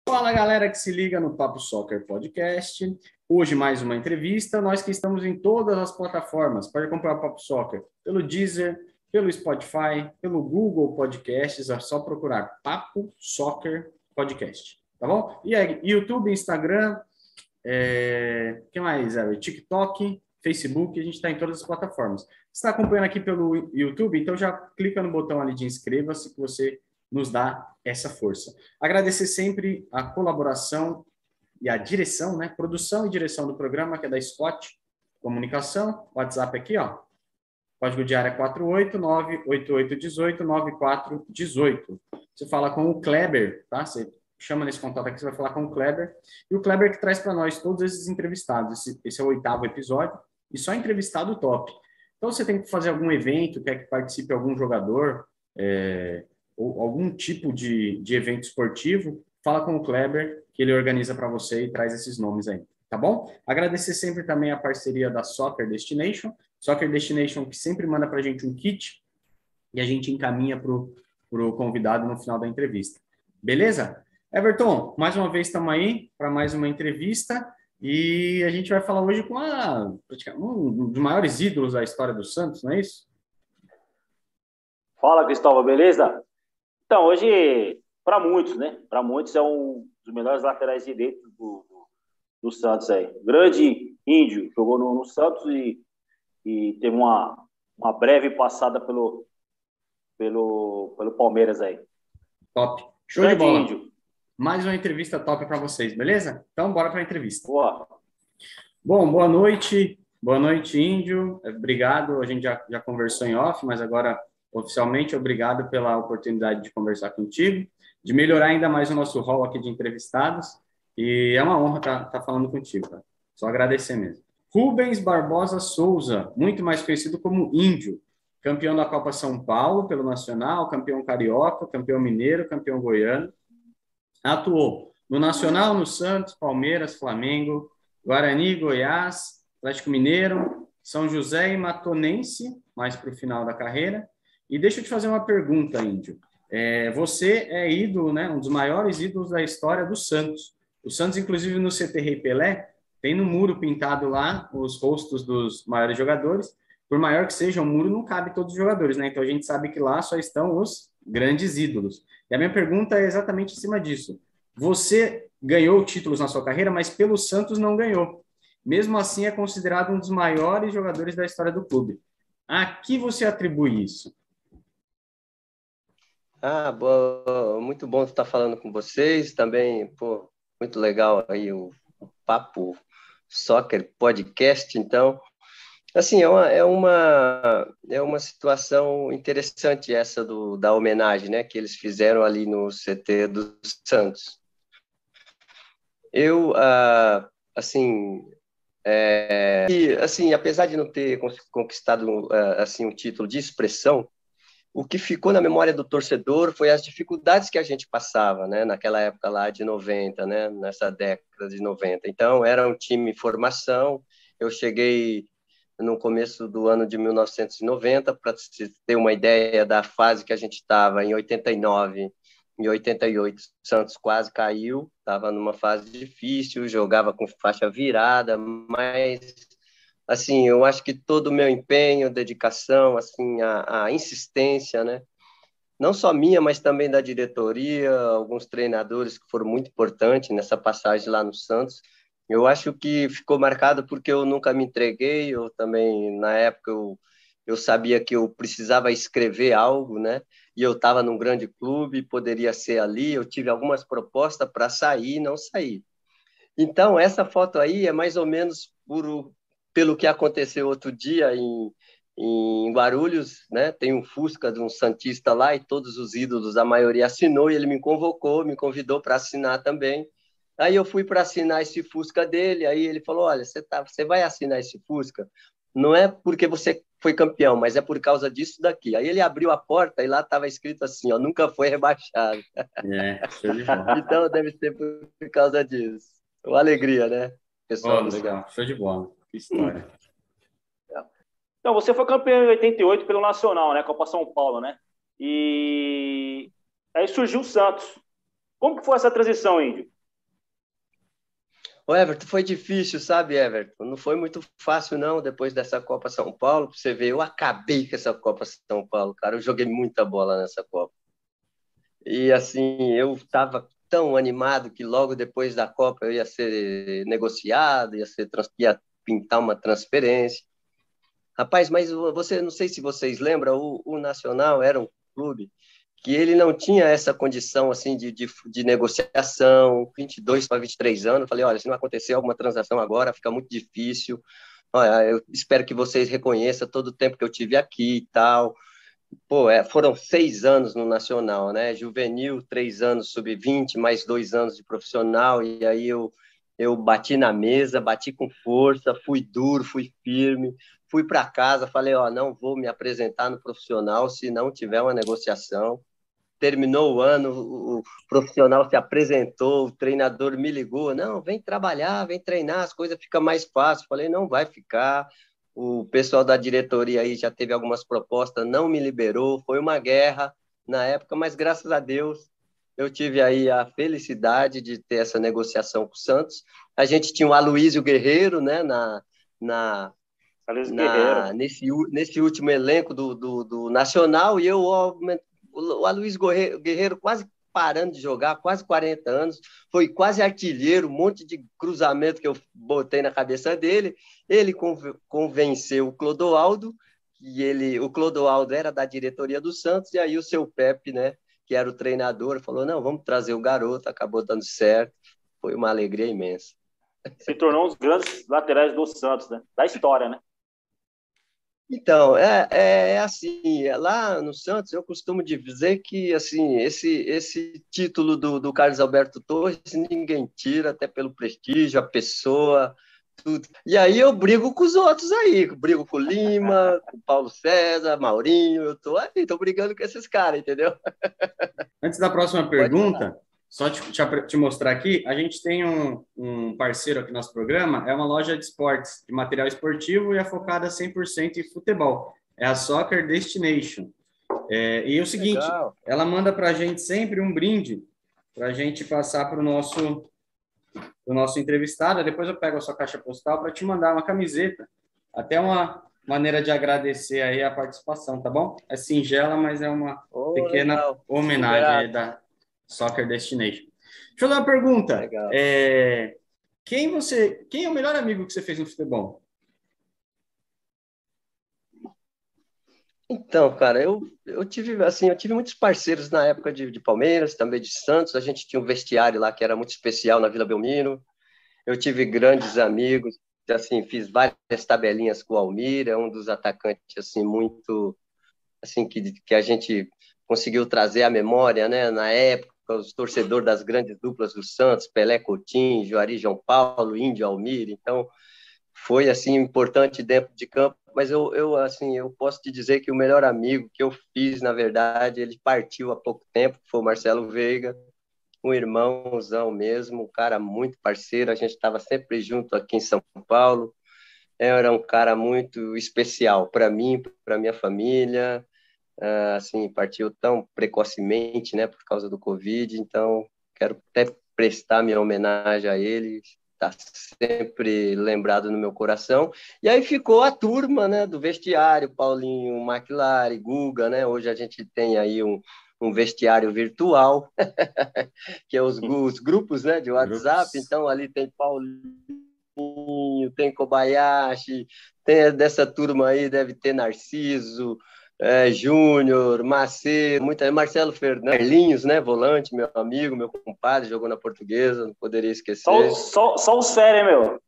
Fala, galera que se liga no Papo Soccer Podcast. Hoje mais uma entrevista. Nós que estamos em todas as plataformas. Pode acompanhar o Papo Soccer pelo Deezer, pelo Spotify, pelo Google Podcasts. É só procurar Papo Soccer Podcast, tá bom? E aí, YouTube, Instagram, que mais? TikTok, Facebook, a gente está em todas as plataformas. Você está acompanhando aqui pelo YouTube? Então já clica no botão ali de inscreva-se que você nos dá essa força. Agradecer sempre a colaboração e a direção, né? Produção e direção do programa, que é da Scott Comunicação. WhatsApp aqui, ó. Código de área 48988189418. Você fala com o Kleber, tá? Você chama nesse contato aqui, você vai falar com o Kleber. E o Kleber que traz para nós todos esses entrevistados. Esse é o 8º episódio e só entrevistado top. Então, você tem que fazer algum evento, quer que participe algum jogador, ou algum tipo de evento esportivo, fala com o Kleber, que ele organiza para você e traz esses nomes aí, tá bom? Agradecer sempre também a parceria da Soccer Destination que sempre manda para a gente um kit e a gente encaminha para o convidado no final da entrevista. Beleza? Everton, mais uma vez estamos aí para mais uma entrevista e a gente vai falar hoje com um dos maiores ídolos da história do Santos, não é isso? Fala, Cristóvão, beleza? Então, hoje, para muitos, né? Para muitos é um dos melhores laterais direitos do Santos aí. Grande índio, jogou no Santos e teve uma breve passada pelo Palmeiras aí. Top. Show Grande de bola. Índio. Mais uma entrevista top para vocês, beleza? Então, bora para a entrevista. Boa. Bom, boa noite. Boa noite, Índio. Obrigado. A gente já conversou em off, mas agora, oficialmente, obrigado pela oportunidade de conversar contigo, de melhorar ainda mais o nosso hall aqui de entrevistados. E é uma honra estar falando contigo, cara. Só agradecer mesmo. Rubens Barbosa Souza, muito mais conhecido como Índio, campeão da Copa São Paulo pelo Nacional, campeão carioca, campeão mineiro, campeão goiano. Atuou no Nacional, no Santos, Palmeiras, Flamengo, Guarani, Goiás, Atlético Mineiro, São José e Matonense, mais para o final da carreira. E deixa eu te fazer uma pergunta, Índio. Você é ídolo, né? Um dos maiores ídolos da história do Santos. O Santos, inclusive, no CT Rei Pelé, tem no muro pintado lá os rostos dos maiores jogadores. Por maior que seja, o muro não cabe todos os jogadores, né? Então a gente sabe que lá só estão os grandes ídolos. E a minha pergunta é exatamente em cima disso. Você ganhou títulos na sua carreira, mas pelo Santos não ganhou. Mesmo assim, é considerado um dos maiores jogadores da história do clube. A que você atribui isso? Muito bom estar falando com vocês. Também, muito legal aí o Papo Soccer Podcast. Então, assim, é uma situação interessante essa da homenagem, né, que eles fizeram ali no CT do Santos. Eu, assim, apesar de não ter conquistado assim um título de expressão, o que ficou na memória do torcedor foi as dificuldades que a gente passava, né, naquela época lá de 90, né, nessa década de 90. Então, era um time em formação. Eu cheguei no começo do ano de 1990, para ter uma ideia da fase que a gente estava em 89, em 88, o Santos quase caiu, estava numa fase difícil, jogava com faixa virada, mas assim, eu acho que todo o meu empenho, dedicação, assim, a insistência, né? Não só minha, mas também da diretoria, alguns treinadores que foram muito importantes nessa passagem lá no Santos. Eu acho que ficou marcado porque eu nunca me entreguei. Eu também, na época, eu sabia que eu precisava escrever algo, né? E eu estava num grande clube, poderia ser ali. Eu tive algumas propostas para sair e não saí. Então, essa foto aí é mais ou menos pelo que aconteceu outro dia em Guarulhos, né? Tem um Fusca de um santista lá e todos os ídolos, a maioria assinou e ele me convocou, me convidou para assinar também. Aí eu fui para assinar esse Fusca dele, aí ele falou, olha, você vai assinar esse Fusca? Não é porque você foi campeão, mas é por causa disso daqui. Aí ele abriu a porta e lá estava escrito assim, ó, nunca foi rebaixado. Show de bola. Então deve ser por causa disso. Uma alegria, né? Pessoal, legal. Show de bola. Que história. Então, você foi campeão em 88 pelo Nacional, né? Copa São Paulo, né? E aí surgiu o Santos. Como que foi essa transição, Índio? O Everton, foi difícil, sabe, Everton? Não foi muito fácil, não, depois dessa Copa São Paulo. Pra você ver, eu acabei com essa Copa São Paulo, cara. Eu joguei muita bola nessa Copa. E, assim, eu estava tão animado que logo depois da Copa eu ia ser negociado, ia pintar uma transferência. Rapaz, mas você, não sei se vocês lembram, o Nacional era um clube que ele não tinha essa condição assim de negociação, 22 para 23 anos. Eu falei, olha, se não acontecer alguma transação agora, fica muito difícil. Olha, eu espero que vocês reconheçam todo o tempo que eu tive aqui e tal. Pô, foram 6 anos no Nacional, né? Juvenil, 3 anos sub-20, mais 2 anos de profissional, e aí eu bati na mesa, bati com força, fui duro, fui firme, fui para casa, falei, ó, não vou me apresentar no profissional se não tiver uma negociação. Terminou o ano, o profissional se apresentou, o treinador me ligou, não, vem trabalhar, vem treinar, as coisas ficam mais fáceis. Falei, não vai ficar. O pessoal da diretoria aí já teve algumas propostas, não me liberou, foi uma guerra na época, mas graças a Deus eu tive aí a felicidade de ter essa negociação com o Santos. A gente tinha o Aloysio Guerreiro, né, na, Guerreiro. nesse último elenco do Nacional, e eu, o Aloysio Guerreiro quase parando de jogar, quase 40 anos, foi quase artilheiro, um monte de cruzamento que eu botei na cabeça dele. Ele convenceu o Clodoaldo, o Clodoaldo era da diretoria do Santos, e aí o seu Pepe, né, que era o treinador, falou, não, vamos trazer o garoto, acabou dando certo, foi uma alegria imensa. Se tornou um dos grandes laterais do Santos, né? Da história, né? Então, assim, lá no Santos eu costumo dizer que assim, esse título do Carlos Alberto Torres ninguém tira, até pelo prestígio, a pessoa, tudo. E aí eu brigo com os outros aí, brigo com o Lima, com o Paulo César, Maurinho, eu tô brigando com esses caras, entendeu? Antes da próxima Pode falar. pergunta, só te mostrar aqui, a gente tem um parceiro aqui no nosso programa, é uma loja de esportes, de material esportivo e é focada 100% em futebol. É a Soccer Destination. E é o seguinte, Legal. ela manda para a gente sempre um brinde para a gente passar para o nosso entrevistado. Depois eu pego a sua caixa postal para te mandar uma camiseta. Até uma maneira de agradecer aí a participação, tá bom? É singela, mas é uma pequena Legal. homenagem aí Liberado. da Soccer Destination. Deixa eu dar uma pergunta. Legal. Quem é o melhor amigo que você fez no futebol? Então, cara, eu tive muitos parceiros na época de Palmeiras, também de Santos. A gente tinha um vestiário lá que era muito especial na Vila Belmiro. Eu tive grandes amigos, assim, fiz várias tabelinhas com o Almir, é um dos atacantes assim muito assim que a gente conseguiu trazer à memória, né? Na época, os torcedores das grandes duplas do Santos, Pelé, Coutinho, Juari, João Paulo, Índio, Almir. Então, foi assim importante dentro de campo, mas eu posso te dizer que o melhor amigo que eu fiz, na verdade, ele partiu há pouco tempo, foi o Marcelo Veiga, um irmãozão mesmo, um cara muito parceiro, a gente estava sempre junto aqui em São Paulo. Era um cara muito especial para mim, para minha família. Assim, partiu tão precocemente, né, por causa do Covid, então quero até prestar minha homenagem a ele, está sempre lembrado no meu coração. E aí ficou a turma, né, do vestiário, Paulinho, McLaren, Guga, né, hoje a gente tem aí um vestiário virtual, que é os grupos, né, de WhatsApp, Grupos. então ali tem Paulinho, tem Kobayashi, tem dessa turma aí, deve ter Narciso, Júnior, Macedo, Marcelo Fernandes, Carlinhos, né, volante, meu amigo, meu compadre, jogou na Portuguesa, não poderia esquecer. Só os férias, meu.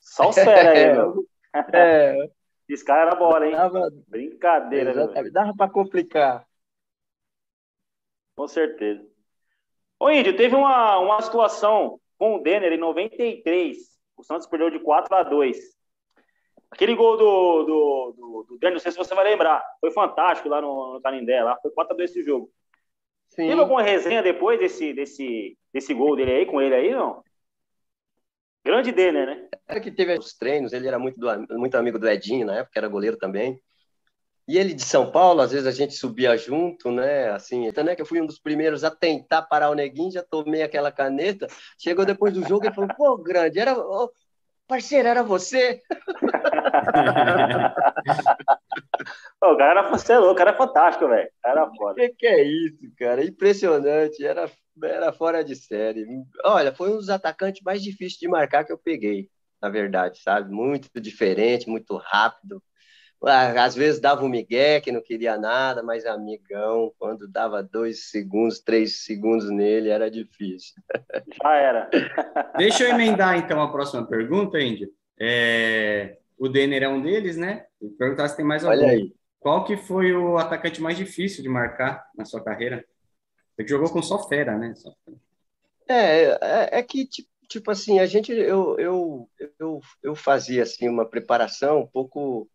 Só os férias aí, meu. Esse cara era bola, hein? Brincadeira, né, velho? Dava para complicar. Com certeza. Ô, Índio, teve uma situação com o Denner em 93. O Santos perdeu de 4-2. Aquele gol do Denner, não sei se você vai lembrar. Foi fantástico lá no Canindé. Lá foi 4-2 esse jogo. Sim. Teve alguma resenha depois desse gol dele aí, com ele aí, não? Grande Denner, né? Era que teve os treinos, ele era muito amigo do Edinho, na época, era goleiro também. E ele de São Paulo, às vezes a gente subia junto, né? Assim, então, né, que eu fui um dos primeiros a tentar parar o Neguinho, já tomei aquela caneta. Chegou depois do jogo e falou: pô, grande, ô, parceiro, era você? O cara era, você é louco, o cara é fantástico, velho. O cara era foda. Que é isso, cara? Impressionante, era fora de série. Olha, foi um dos atacantes mais difíceis de marcar que eu peguei, na verdade, sabe? Muito diferente, muito rápido. Às vezes dava um migué que não queria nada, mas amigão, quando dava 2 segundos, 3 segundos nele, era difícil. Já era. Deixa eu emendar, então, a próxima pergunta, Índio. O Denner é um deles, né? Vou perguntar se tem mais algum. Olha aí. Qual que foi o atacante mais difícil de marcar na sua carreira? Você que jogou com só fera, né? É que, tipo assim, eu fazia assim, uma preparação um pouco,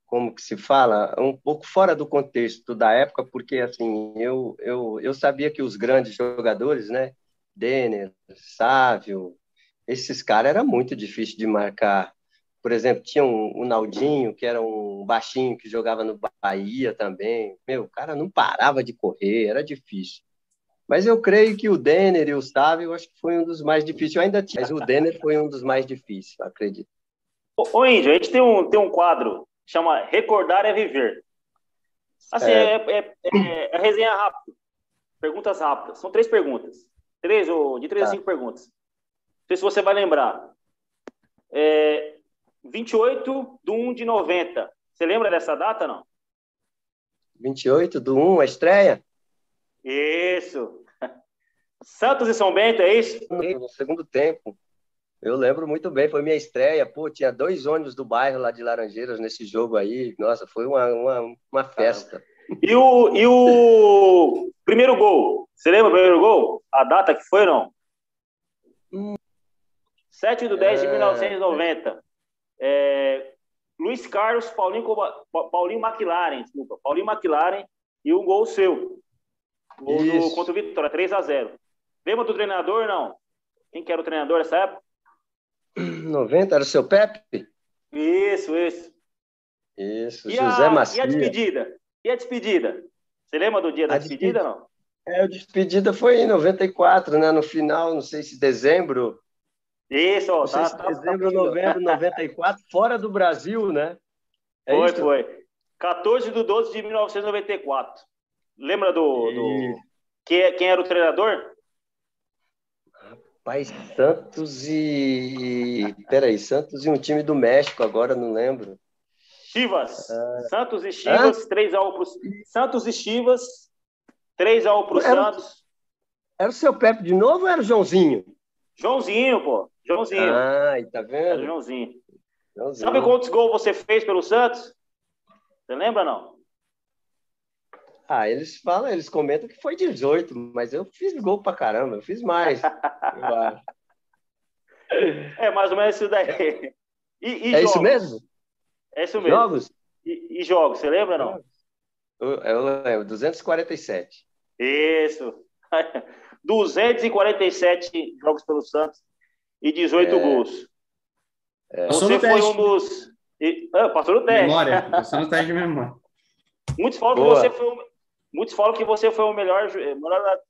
como que se fala, um pouco fora do contexto da época, porque assim, eu sabia que os grandes jogadores, né, Denner, Sávio, esses caras era muito difícil de marcar. Por exemplo, tinha o Naldinho, que era um baixinho que jogava no Bahia também. Meu, o cara não parava de correr, era difícil. Mas eu creio que o Denner e o Sávio, eu acho que foi um dos mais difíceis. Eu ainda tinha, mas o Denner foi um dos mais difíceis, eu acredito. Ô, Índio, a gente tem um quadro que chama Recordar é Viver. Assim, é resenha rápida. Perguntas rápidas. São 3 perguntas. De 3 a 5 perguntas. Não sei se você vai lembrar. 28/1/90. Você lembra dessa data, não? 28/1, a estreia? Isso. Santos e São Bento, é isso? No segundo tempo. Eu lembro muito bem, foi minha estreia. Pô, tinha 2 ônibus do bairro lá de Laranjeiras nesse jogo aí. Nossa, foi uma festa. E o primeiro gol? Você lembra o primeiro gol? A data que foi, não? 7/10/1990. Luiz Carlos, Paulinho McLaren, desculpa. Paulinho McLaren e um gol seu. Gol contra o Vitória, 3-0. Lembra do treinador, não? Quem que era o treinador nessa época? 90, era o seu Pepe? Isso. Isso, José Macia. E a despedida? Você lembra do dia da despedida, não? A despedida foi em 94, né? No final, não sei se dezembro. Isso, ó. Dezembro, novembro, 94, fora do Brasil, né? Foi. 14/12/1994. Lembra quem era o treinador? Rapaz, Santos e um time do México, agora não lembro. Chivas. Santos e Chivas, 3-1 pro Santos e Chivas, 3-1 pro Santos. Era o seu Pepe de novo ou era o Joãozinho? Joãozinho, pô. Joãozinho. Tá vendo? Era o Joãozinho. Sabe quantos gols você fez pelo Santos? Você lembra, não? Eles comentam que foi 18, mas eu fiz gol pra caramba, eu fiz mais. Eu acho. Mais ou menos isso daí. E jogos? Isso mesmo? É isso mesmo. Jogos? E jogos, você lembra, não? Eu lembro, 247. Isso. 247 jogos pelo Santos e 18 gols. Você foi um dos... Passou no teste. Memória, passou no teste de memória. Muitos falam que você foi o melhor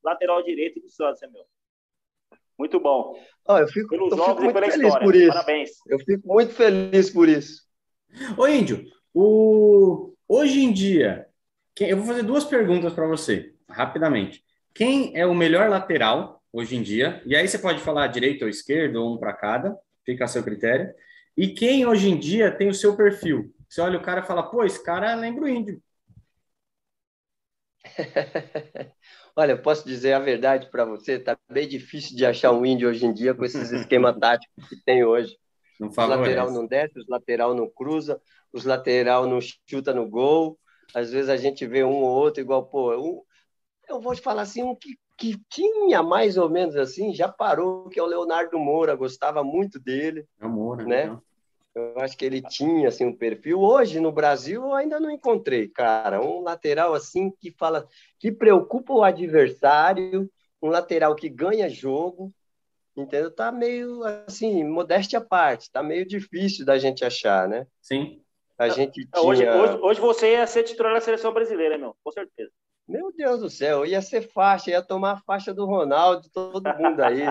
lateral direito do Santos, meu. Muito bom. Eu fico muito feliz por isso. Parabéns. Eu fico muito feliz por isso. Ô, Índio, hoje em dia, eu vou fazer 2 perguntas para você, rapidamente. Quem é o melhor lateral hoje em dia? E aí você pode falar direito ou esquerdo, ou um para cada, fica a seu critério. E quem hoje em dia tem o seu perfil? Você olha o cara e fala, pô, esse cara lembra o Índio. Olha, eu posso dizer a verdade para você, tá bem difícil de achar um Índio hoje em dia com esses esquemas táticos que tem hoje. Os lateral não desce, os lateral não cruza, os lateral não chuta no gol. Às vezes a gente vê um ou outro igual, eu vou te falar assim, um que tinha mais ou menos assim, já parou, que é o Leonardo Moura, gostava muito dele. É o Moura, né? Então. Eu acho que ele tinha assim, um perfil. Hoje, no Brasil, eu ainda não encontrei, cara. Um lateral assim que preocupa o adversário, um lateral que ganha jogo, entendeu? Tá meio assim, modéstia à parte, tá meio difícil da gente achar, né? Sim. A gente Hoje, tinha... hoje você ia ser titular da seleção brasileira, meu, com certeza. Meu Deus do céu, ia ser faixa, ia tomar a faixa do Ronaldo, todo mundo aí.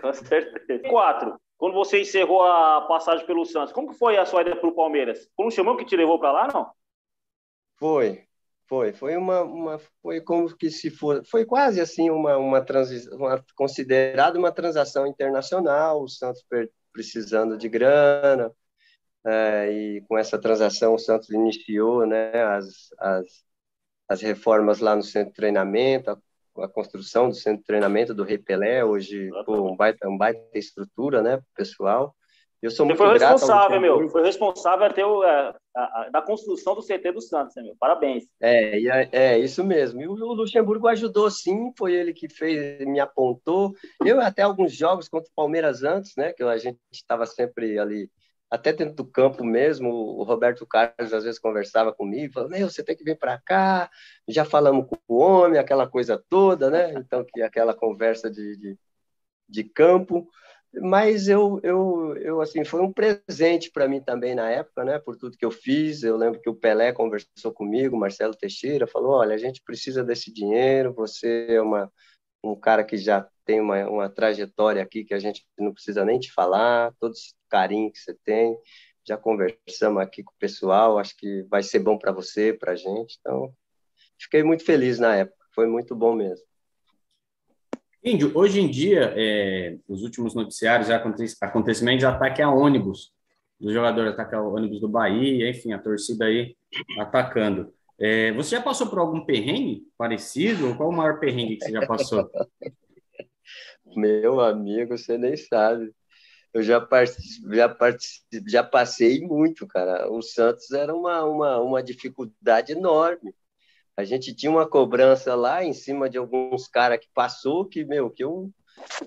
Com certeza. 4. Quando você encerrou a passagem pelo Santos, como que foi a sua ida para o Palmeiras? Foi um Chamão que te levou para lá, não? Foi como que se for, foi quase assim uma transição, considerada uma transação internacional, o Santos precisando de grana, e com essa transação o Santos iniciou, né, as reformas lá no centro de treinamento, a construção do centro de treinamento do Rei Pelé, hoje, pô, um baita estrutura, né, pessoal. Eu sou muito grato ao responsável, meu. Luxemburgo. Foi responsável até da construção do CT do Santos, né, meu? Parabéns. Isso mesmo. E o Luxemburgo ajudou, sim, foi ele que fez, me apontou. Eu até alguns jogos contra o Palmeiras antes, né, que a gente estava sempre ali, até dentro do campo mesmo, o Roberto Carlos às vezes conversava comigo, falava, meu, você tem que vir para cá, já falamos com o homem, aquela coisa toda, né? Então, que aquela conversa de campo. Mas eu assim, foi um presente para mim também na época, né? Por tudo que eu fiz. Eu lembro que o Pelé conversou comigo, Marcelo Teixeira, falou: olha, a gente precisa desse dinheiro. Você é um cara que já tem uma trajetória aqui que a gente não precisa nem te falar, todo esse carinho que você tem. Já conversamos aqui com o pessoal, acho que vai ser bom para você, para a gente. Então, fiquei muito feliz na época, foi muito bom mesmo. Índio, hoje em dia, os últimos noticiários, acontecimentos de ataque a ônibus, do jogador ataque a ônibus do Bahia, enfim, a torcida aí atacando. Você já passou por algum perrengue parecido? Qual o maior perrengue que você já passou? Meu amigo, você nem sabe. Eu já passei muito, cara. O Santos era uma dificuldade enorme. A gente tinha uma cobrança lá em cima de alguns caras que passou, que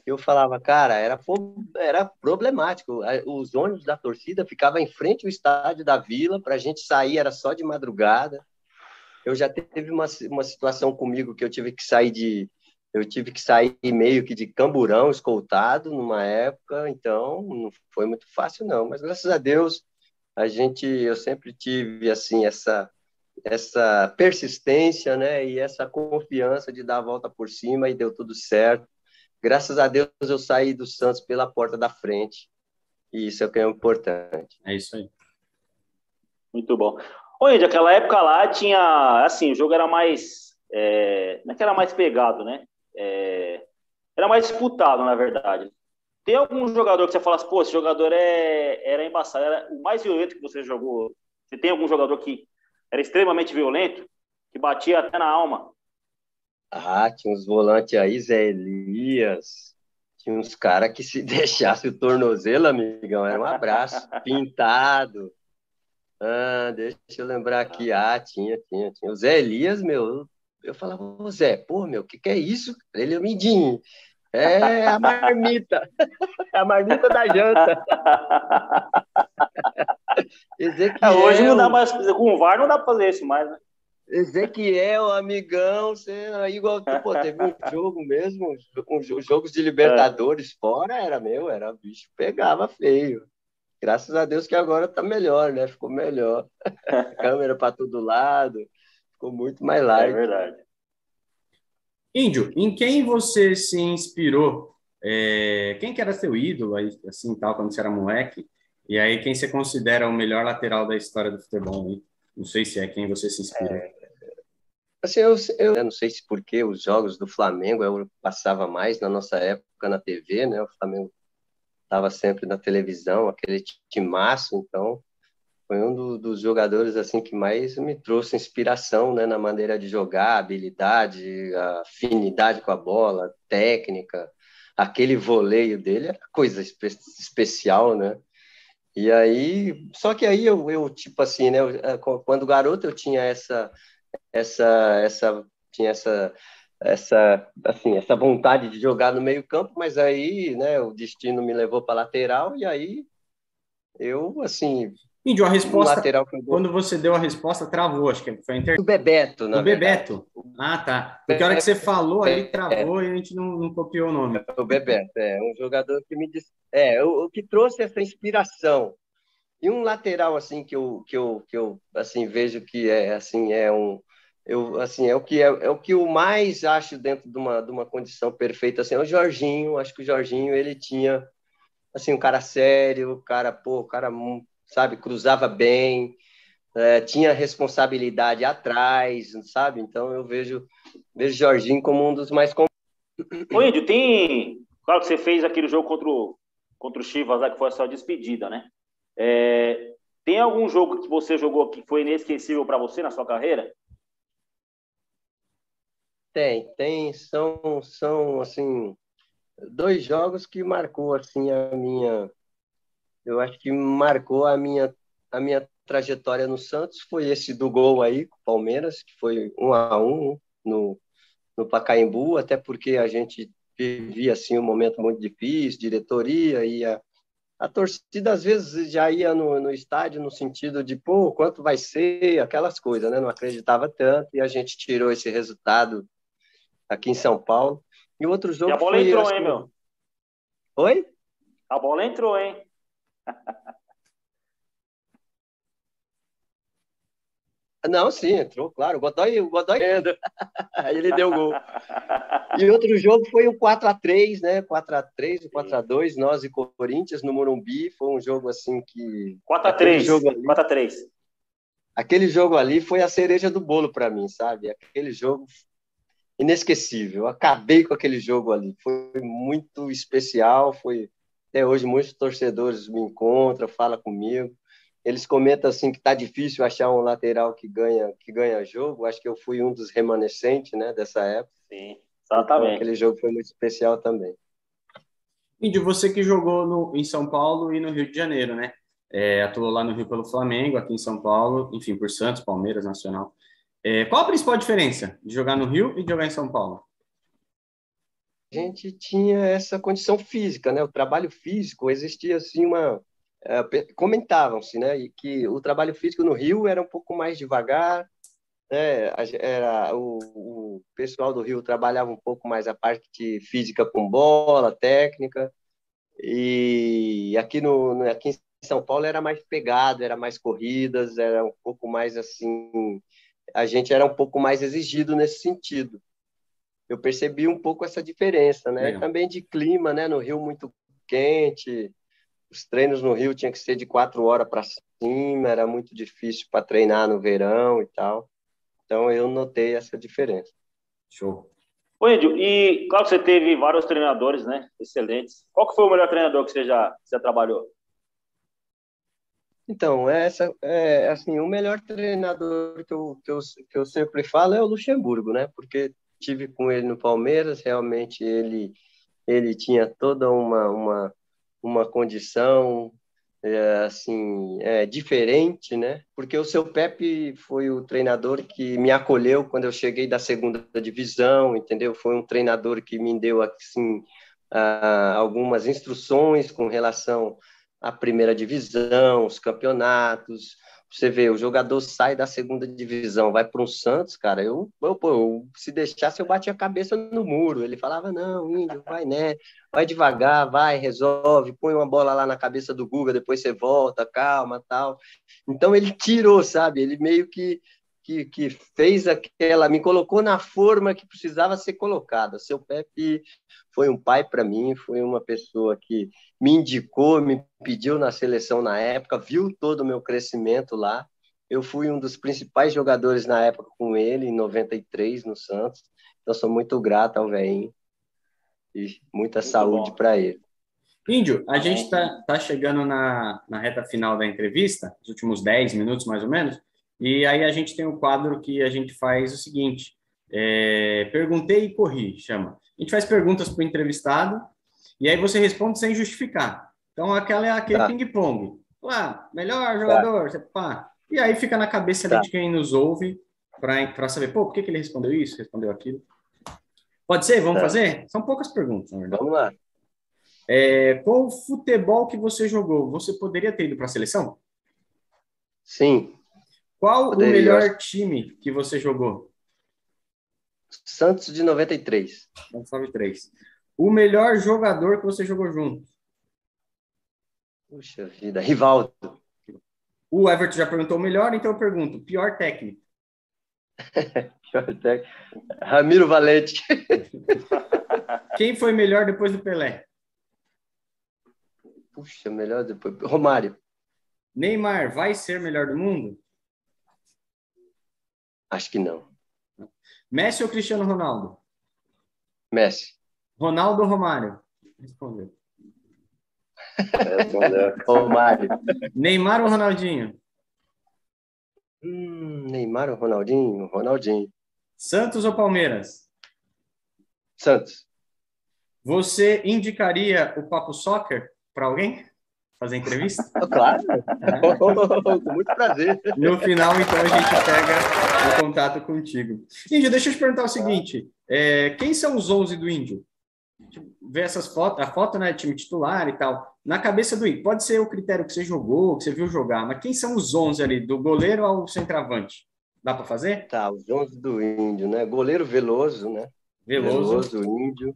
eu falava, cara, era problemático. Os ônibus da torcida ficavam em frente ao estádio da Vila, para a gente sair era só de madrugada. Eu já teve uma situação comigo que eu tive que sair meio que de camburão, escoltado, numa época, então não foi muito fácil, não. Mas, graças a Deus, eu sempre tive, assim, essa persistência, né, e essa confiança de dar a volta por cima, e deu tudo certo. Graças a Deus, eu saí do Santos pela porta da frente, e isso é o que é importante. É isso aí. Muito bom. Oi, aquela época lá tinha, assim, o jogo era mais, não é que era mais pegado, né? Era mais disputado, na verdade. Tem algum jogador que você fala assim, pô, esse jogador era embaçado, era o mais violento que você jogou? Você tem algum jogador que era extremamente violento, que batia até na alma? Tinha uns volantes aí, Zé Elias, tinha uns caras que se deixasse o tornozelo, amigão, era um abraço, pintado. Deixa eu lembrar aqui, tinha. O Zé Elias, meu, eu falava, ô Zé, pô, meu, o que é isso? Ele é o mindinho. É a marmita. É a marmita da janta. Ezequiel. Hoje não dá mais, com o VAR não dá pra fazer isso mais, né? Ezequiel, amigão, você igual, pô, teve um jogo mesmo, os jogos de Libertadores fora, era bicho, pegava feio. Graças a Deus que agora tá melhor, né? Ficou melhor. Câmera para todo lado, ficou muito mais light. É verdade. Índio, em quem você se inspirou? Quem que era seu ídolo, assim, tal, quando você era moleque? E aí, quem você considera o melhor lateral da história do futebol? Hein? Não sei se é quem você se inspirou. Assim, eu não sei se porque os jogos do Flamengo eu passava mais na nossa época na TV, né? O Flamengo estava sempre na televisão, aquele timaço, então foi um dos jogadores assim que mais me trouxe inspiração, né, na maneira de jogar, habilidade, a afinidade com a bola, técnica, aquele voleio dele era coisa especial, né? E aí, só que aí eu tipo assim, né, quando garoto eu tinha tinha essa vontade de jogar no meio-campo, mas aí, né, o destino me levou para lateral e aí eu assim, Índio, a resposta, lateral quando você deu a resposta, travou, acho que foi o Bebeto, na verdade. Bebeto. Tá. Porque a hora que você falou ali, travou e a gente não copiou o nome. O Bebeto, um jogador que me disse, o que trouxe essa inspiração. E um lateral assim que eu assim vejo que é o que é o que eu mais acho dentro de uma condição perfeita assim, é o Jorginho. Acho que o Jorginho ele tinha assim um cara sério, sabe, cruzava bem, tinha responsabilidade atrás, sabe? Então eu vejo o Jorginho como um dos mais Ô, Índio, tem. Claro que você fez aquele jogo contra o Chivas lá, que foi a sua despedida, né? É, tem algum jogo que você jogou que foi inesquecível para você na sua carreira? são assim dois jogos que marcou assim eu acho que marcou a minha trajetória no Santos. Foi esse do gol aí com o Palmeiras, que foi 1-1 no Pacaembu, até porque a gente vivia assim um momento muito difícil, diretoria e a torcida às vezes já ia no estádio no sentido de, pô, quanto vai ser, aquelas coisas, né? Não acreditava tanto e a gente tirou esse resultado aqui em São Paulo. E o outro E a jogo bola foi entrou, hein, assim, meu? oi? A bola entrou, hein? Não, sim, entrou, claro. O Godoy entra. Aí ele deu gol. E outro jogo foi o 4-3, né? 4-3, o 4-2, nós e Corinthians no Morumbi. Foi um jogo assim que 4-3. 4-3. aquele jogo ali foi a cereja do bolo para mim, sabe? Aquele jogo inesquecível. Eu acabei com aquele jogo ali. Foi muito especial, foi até hoje muitos torcedores me encontram, falam comigo. Eles comentam assim que tá difícil achar um lateral que ganha jogo. Acho que eu fui um dos remanescentes, né, dessa época. Sim, Então exatamente. aquele jogo foi muito especial também. Índio, você que jogou em São Paulo e no Rio de Janeiro, né? Atuou lá no Rio pelo Flamengo, aqui em São Paulo, enfim, por Santos, Palmeiras, Nacional. Qual a principal diferença de jogar no Rio e de jogar em São Paulo? A gente tinha essa condição física, né? O trabalho físico existia assim comentavam-se, né? E que o trabalho físico no Rio era um pouco mais devagar, né? O pessoal do Rio trabalhava um pouco mais a parte física com bola, técnica, e aqui em São Paulo era mais pegado, era mais corridas, era um pouco mais assim, a gente era um pouco mais exigido nesse sentido. Eu percebi um pouco essa diferença, né? E Legal. também de clima, né? No Rio muito quente, os treinos no Rio tinham que ser de 4 horas para cima, era muito difícil para treinar no verão e tal. Então eu notei essa diferença. Show. Ô, Índio, e claro que você teve vários treinadores, né? Excelentes. Qual que foi o melhor treinador que você já trabalhou? Então, assim, o melhor treinador que eu sempre falo é o Luxemburgo, né? Porque tive com ele no Palmeiras, realmente ele tinha toda uma condição assim diferente, né? Porque o seu Pepe foi o treinador que me acolheu quando eu cheguei da segunda divisão, entendeu? Foi um treinador que me deu assim algumas instruções com relação à primeira divisão, os campeonatos. Você vê, o jogador sai da segunda divisão, vai para um Santos, cara. Se deixasse, eu batia a cabeça no muro. Ele falava: não, Índio, vai, né? Vai devagar, vai, resolve, põe uma bola lá na cabeça do Guga, depois você volta, calma, tal. Então ele tirou, sabe? Ele meio que fez me colocou na forma que precisava ser colocada. Seu Pepe foi um pai para mim, foi uma pessoa que me indicou, me pediu na seleção na época, viu todo o meu crescimento lá. Eu fui um dos principais jogadores na época com ele, em 93, no Santos. Então, sou muito grato ao velhinho e muita Muito saúde bom. para ele. Índio, a gente Amém. tá chegando na reta final da entrevista, os últimos 10 minutos mais ou menos, e aí a gente tem um quadro que a gente faz o seguinte: perguntei e corri, chama. A gente faz perguntas para o entrevistado e aí você responde sem justificar. Então, aquela é aquele Tá, ping-pong. Melhor tá, jogador, você, pá. E aí fica na cabeça ali tá. de quem nos ouve para saber, pô, por que ele respondeu isso, respondeu aquilo. Pode ser? Vamos Tá. fazer? São poucas perguntas, na verdade. Vamos lá. Qual o futebol que você jogou? Você poderia ter ido para a seleção? Sim, Qual o poderia. Eu acho melhor time que você jogou? que Santos de 93. Então, salve três. O melhor jogador que você jogou junto? Puxa vida, Rivaldo. O Everton já perguntou o melhor, então eu pergunto, pior técnico. Ramiro Valente. Quem foi melhor depois do Pelé? Puxa, melhor depois. Romário. Neymar vai ser melhor do mundo? Acho que não. Messi ou Cristiano Ronaldo? Messi. Ronaldo ou Romário? Respondeu. Romário. Neymar ou Ronaldinho? Neymar ou Ronaldinho? Ronaldinho. Santos ou Palmeiras? Santos. Você indicaria o Papo Soccer para alguém fazer entrevista? Claro. Com muito prazer. No final, então, a gente pega o contato contigo. Índio, deixa eu te perguntar o seguinte. Quem são os 11 do Índio? Ver essas fotos, a foto, né, time titular e tal. Na cabeça do Índio, pode ser o critério que você jogou, que você viu jogar, mas quem são os 11 ali, do goleiro ao centroavante? Dá para fazer? Tá, os 11 do Índio, né? Goleiro Veloso, né? Veloso, Índio.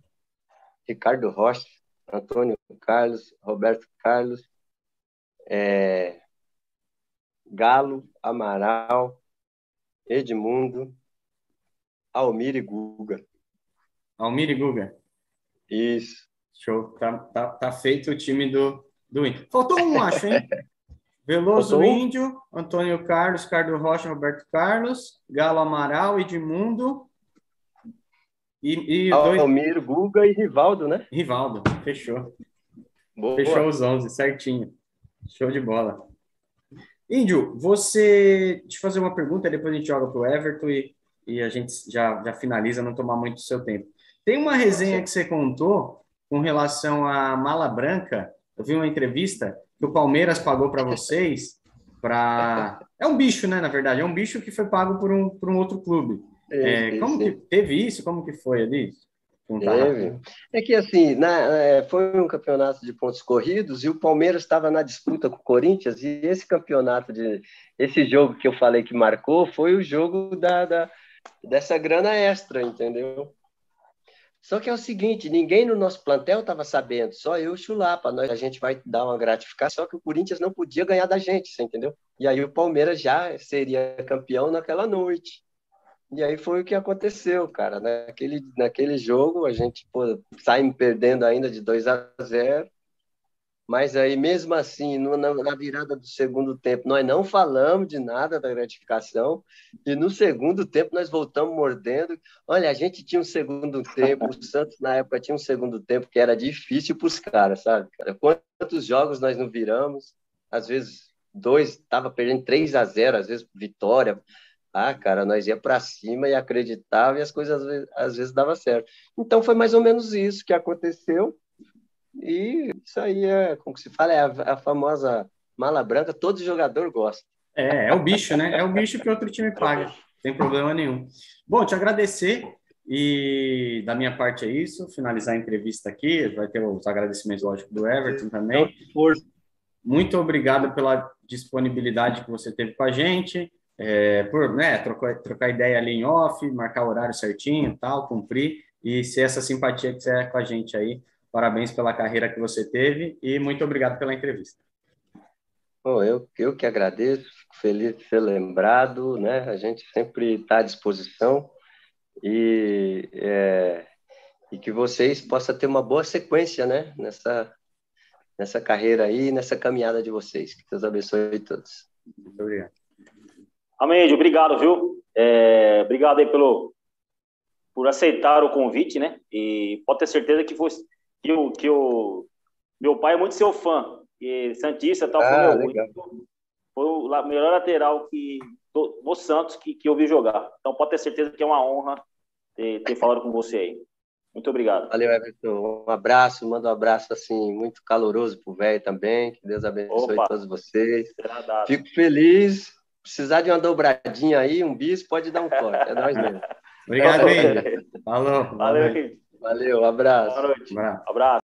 Ricardo Rocha, Antônio Carlos, Roberto Carlos, Galo, Amaral, Edmundo, Almir e Guga. Almir e Guga. Isso. Show. Tá feito o time do Índio. Faltou um, acho, hein? Veloso, Faltou um? Índio, Antônio Carlos, Ricardo Rocha, Roberto Carlos, Galo, Amaral, Edmundo e Almir, Guga e Rivaldo, né? Rivaldo. Fechou. Boa. Fechou os 11, certinho. Show de bola. Índio, deixa eu fazer uma pergunta, depois a gente joga pro Everton e a gente já finaliza, não tomar muito do seu tempo. Tem uma resenha que você contou com relação à Mala Branca. Eu vi uma entrevista que o Palmeiras pagou para vocês É um bicho, né, na verdade? É um bicho que foi pago por um outro clube. Como que teve isso? Como que foi ali? Teve. É que assim, foi um campeonato de pontos corridos e o Palmeiras estava na disputa com o Corinthians, e esse jogo que eu falei que marcou foi o jogo dessa grana extra, entendeu? Só que é o seguinte, ninguém no nosso plantel estava sabendo, só eu e o Chulapa, a gente vai dar uma gratificação, só que o Corinthians não podia ganhar da gente, você entendeu? E aí o Palmeiras já seria campeão naquela noite. E aí foi o que aconteceu, cara. Naquele jogo, a gente saímos perdendo ainda de 2-0, mas aí, mesmo assim, na virada do segundo tempo, nós não falamos de nada da gratificação, e no segundo tempo nós voltamos mordendo. Olha, a gente tinha um segundo tempo, o Santos, na época, tinha um segundo tempo que era difícil para os caras, sabe, cara? Quantos jogos nós não viramos? Às vezes, estava perdendo 3-0, às vezes vitória. Cara, nós ia para cima e acreditava e as coisas às vezes dava certo. Então foi mais ou menos isso que aconteceu, e isso aí como se fala, a famosa mala branca, todo jogador gosta. É o bicho, né? É o bicho que outro time paga, sem problema nenhum. Bom, te agradecer, e da minha parte é isso, finalizar a entrevista aqui, vai ter os agradecimentos, lógico, do Everton também. Muito obrigado pela disponibilidade que você teve com a gente, por trocar ideia ali em off, marcar o horário certinho, tal, cumprir, e ser essa simpatia que você é com a gente aí. Parabéns pela carreira que você teve e muito obrigado pela entrevista. Bom, eu que agradeço, fico feliz de ser lembrado, né? A gente sempre está à disposição, e que vocês possam ter uma boa sequência, né? Nessa carreira aí, nessa caminhada de vocês. Que Deus abençoe a todos. Muito obrigado. Amém, obrigado, viu? Obrigado aí por aceitar o convite, né? E pode ter certeza que o meu pai é muito seu fã, e santista, tal, foi o melhor lateral do Santos que eu vi jogar. Então pode ter certeza que é uma honra ter falado com você aí. Muito obrigado. Valeu, Everton. Um abraço, manda um abraço assim muito caloroso pro velho também. Que Deus abençoe todos vocês. Fico feliz. Precisar de uma dobradinha aí, um bis, pode dar um toque. É nós mesmo. Obrigado, Índio. Falou. Valeu, Valeu, um abraço. Boa noite. Abraço.